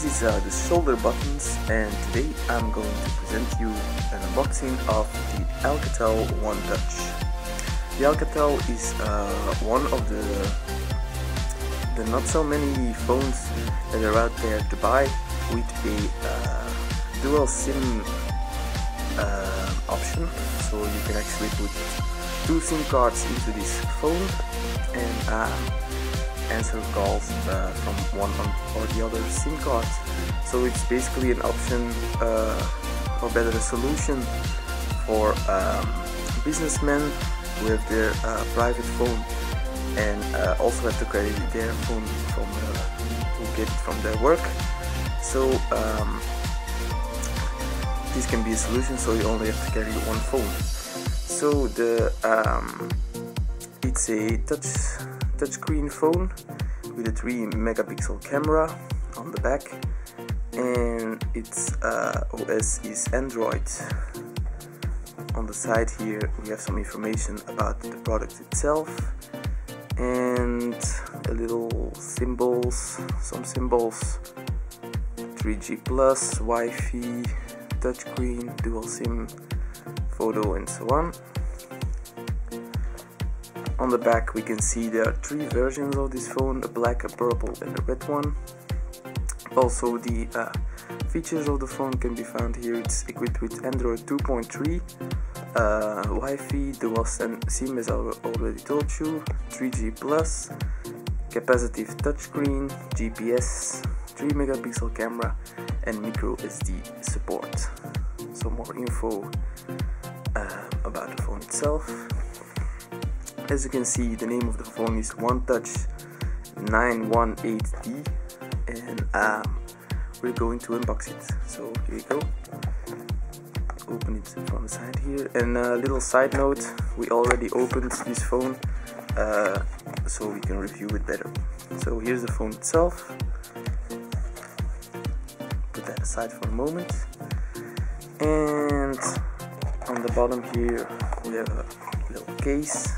this is the shoulder buttons, and today I'm going to present you an unboxing of the Alcatel One Touch. The Alcatel is one of the not so many phones that are out there to buy with a dual SIM option, so you can actually put two SIM cards into this phone and answer calls from one or the other SIM card. So it's basically an option, or better a solution for businessmen who have their private phone and also have to carry their phone from to get it from their work. So this can be a solution, so you only have to carry one phone. So it's a touchscreen phone with a 3 megapixel camera on the back, and its OS is Android. On the side here we have some information about the product itself and a little symbols, some symbols, 3G plus, Wi-Fi, touchscreen, dual SIM, photo, and so on. On the back we can see there are 3 versions of this phone, a black, a purple, and a red one. Also the features of the phone can be found here. It's equipped with Android 2.3, Wi-Fi, dual SIM as I already told you, 3G plus, capacitive touchscreen, GPS, 3 megapixel camera, and microSD support. Some more info about the phone itself. As you can see, the name of the phone is OneTouch 918D, and we're going to unbox it. So here you go. Open it from the side here. And a little side note, we already opened this phone, so we can review it better. So here's the phone itself. Put that aside for a moment. And on the bottom here we have a little case.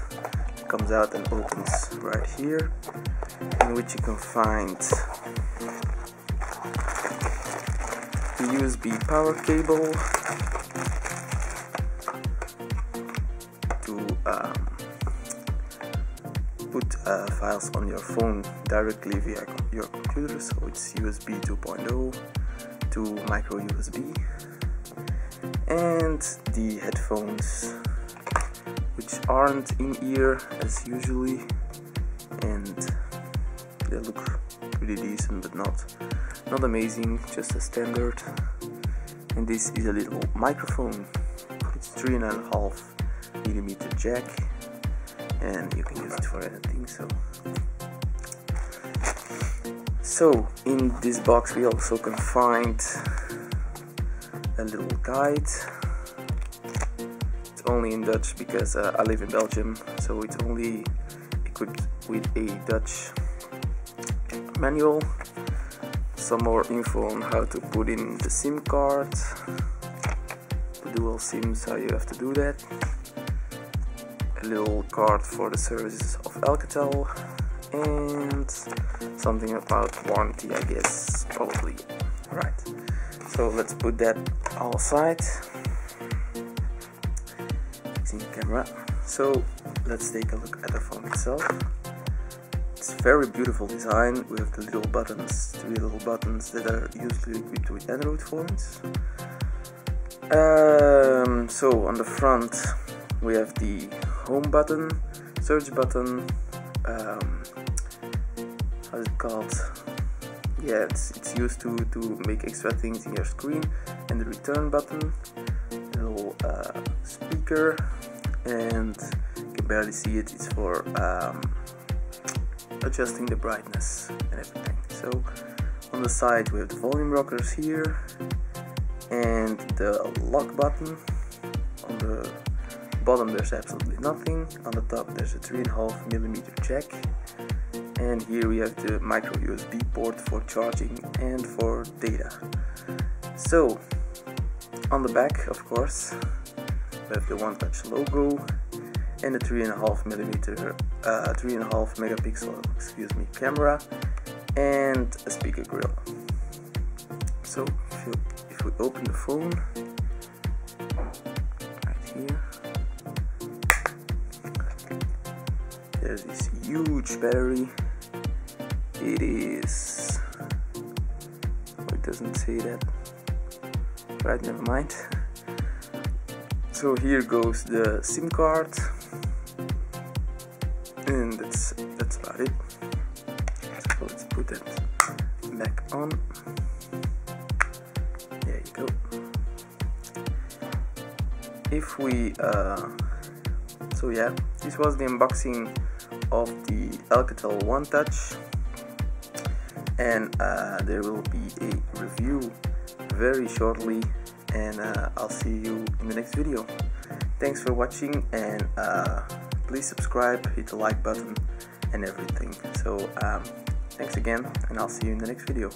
Comes out and opens right here, in which you can find the USB power cable to put files on your phone directly via your computer. So it's USB 2.0 to micro USB, and the headphones, which aren't in ear as usually, and they look pretty decent but not amazing, just a standard. And this is a little microphone. It's 3.5mm jack, and you can use it for anything. So in this box we also can find a little guide. Only in Dutch because I live in Belgium, so it's only equipped with a Dutch manual. Some more info on how to put in the SIM card, the dual SIMs, how you have to do that. A little card for the services of Alcatel, and something about warranty, I guess, probably. Right, so let's put that all aside. Camera. So let's take a look at the phone itself. It's a very beautiful design. We have the little buttons, 3 little buttons that are usually equipped with Android phones. So on the front we have the home button, search button, how is it called? Yeah, it's used to make extra things in your screen, and the return button, little speaker, and you can barely see it. It's for adjusting the brightness and everything. So on the side we have the volume rockers here, and the lock button. On the bottom there's absolutely nothing. On the top there's a 3.5mm jack, and here we have the micro USB port for charging and for data. So on the back, of course, we have the OneTouch logo and a 3.5 megapixel camera and a speaker grill. So if we open the phone right here, there's this huge battery. It is, oh, it doesn't say that, right, never mind. So here goes the SIM card, and that's about it. So let's put that back on. There you go. If we so yeah, this was the unboxing of the Alcatel One Touch, and there will be a review very shortly, and I'll see you in the next video. Thanks for watching, and please subscribe, hit the like button and everything. So thanks again, and I'll see you in the next video.